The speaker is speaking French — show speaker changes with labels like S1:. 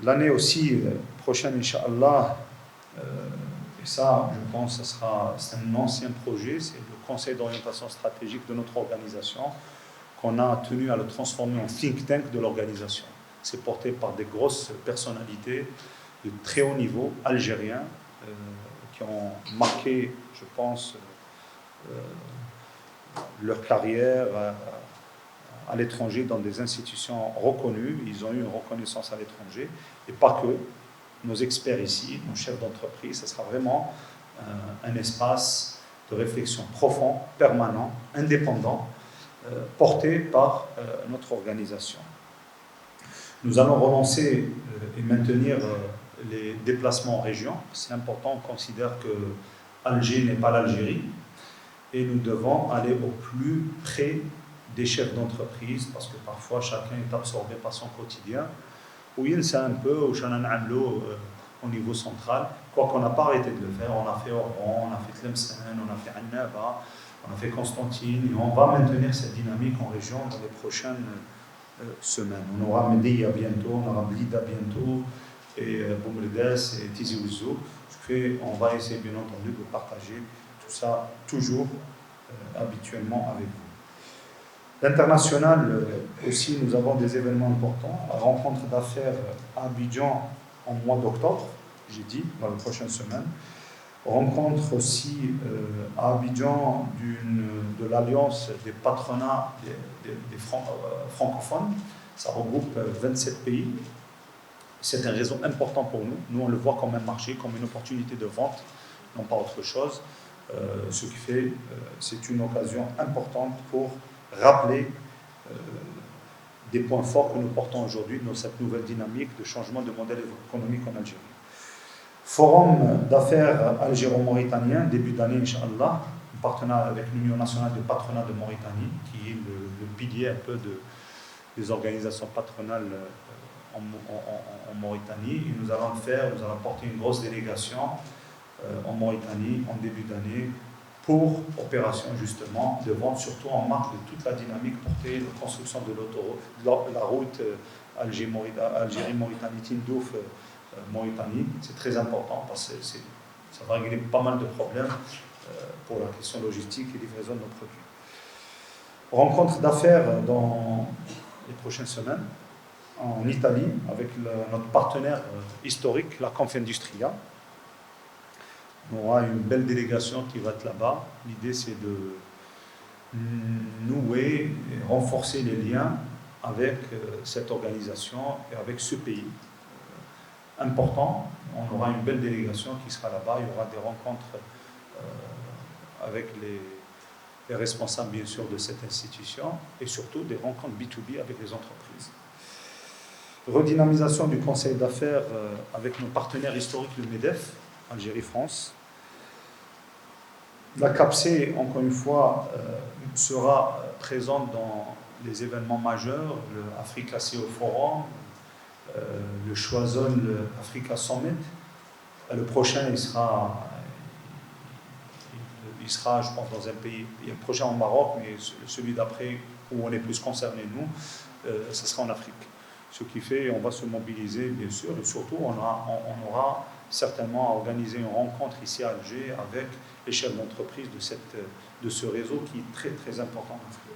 S1: L'année aussi prochaine, Inch'Allah, et ça, je pense que c'est un ancien projet, c'est le Conseil d'orientation stratégique de notre organisation, qu'on a tenu à le transformer en think tank de l'organisation. C'est porté par des grosses personnalités de très haut niveau algériens qui ont marqué, je pense, leur carrière à l'étranger dans des institutions reconnues. Ils ont eu une reconnaissance à l'étranger, et pas que. Nos experts ici, nos chefs d'entreprise, ce sera vraiment un espace de réflexion profond, permanent, indépendant, porté par notre organisation. Nous allons relancer et maintenir les déplacements en région. C'est important, on considère que Alger n'est pas l'Algérie, et nous devons aller au plus près des chefs d'entreprise, parce que parfois chacun est absorbé par son quotidien. Oui, c'est un peu au niveau central, quoiqu'on n'a pas arrêté de le faire. On a fait Oran, on a fait Tlemcen, on a fait Annaba, on a fait Constantine, et on va maintenir cette dynamique en région dans les prochaines semaines. On aura Médéia bientôt, on aura Blida bientôt, et Boumredes et Tizi Ouzou. On va essayer bien entendu de partager tout ça toujours habituellement avec vous. L'international aussi, nous avons des événements importants. La rencontre d'affaires à Abidjan en mois d'octobre, j'ai dit, dans les prochaines semaines. Rencontre aussi à Abidjan de l'Alliance des patronats des francophones. Ça regroupe 27 pays. C'est un réseau important pour nous. Nous, on le voit comme un marché, comme une opportunité de vente, non pas autre chose. Ce qui fait, c'est une occasion importante pour rappeler des points forts que nous portons aujourd'hui dans cette nouvelle dynamique de changement de modèle économique en Algérie. Forum d'affaires algéro-mauritanien, début d'année, Inch'Allah, en partenariat avec l'Union nationale de patronat de Mauritanie, qui est le pilier un peu des organisations patronales en Mauritanie. Et nous allons porter une grosse délégation en Mauritanie en début d'année, pour opération justement de vente, surtout en marque de toute la dynamique portée de construction de l'autoroute, la route Algérie-Mauritanie, Tindouf-Mauritanie. C'est très important parce que ça va régler pas mal de problèmes pour la question logistique et livraison de nos produits. Rencontre d'affaires dans les prochaines semaines en Italie avec notre partenaire historique, la Confindustria. On aura une belle délégation qui va être là-bas. L'idée, c'est de nouer et renforcer les liens avec cette organisation et avec ce pays important. On aura une belle délégation qui sera là-bas. Il y aura des rencontres avec les responsables, bien sûr, de cette institution, et surtout des rencontres B2B avec les entreprises. Redynamisation du conseil d'affaires avec nos partenaires historiques, le MEDEF, Algérie-France. La CAPC, encore une fois, sera présente dans les événements majeurs, le Africa CEO Forum, le Choiseul Africa Summit. Le prochain, il sera, je pense, dans un pays. Il y a le prochain au Maroc, mais celui d'après, où on est plus concerné, nous, ce sera en Afrique. Ce qui fait, on va se mobiliser, bien sûr, et surtout, on aura certainement organisé une rencontre ici à Alger avec les chefs d'entreprise de ce réseau qui est très, très important en Afrique.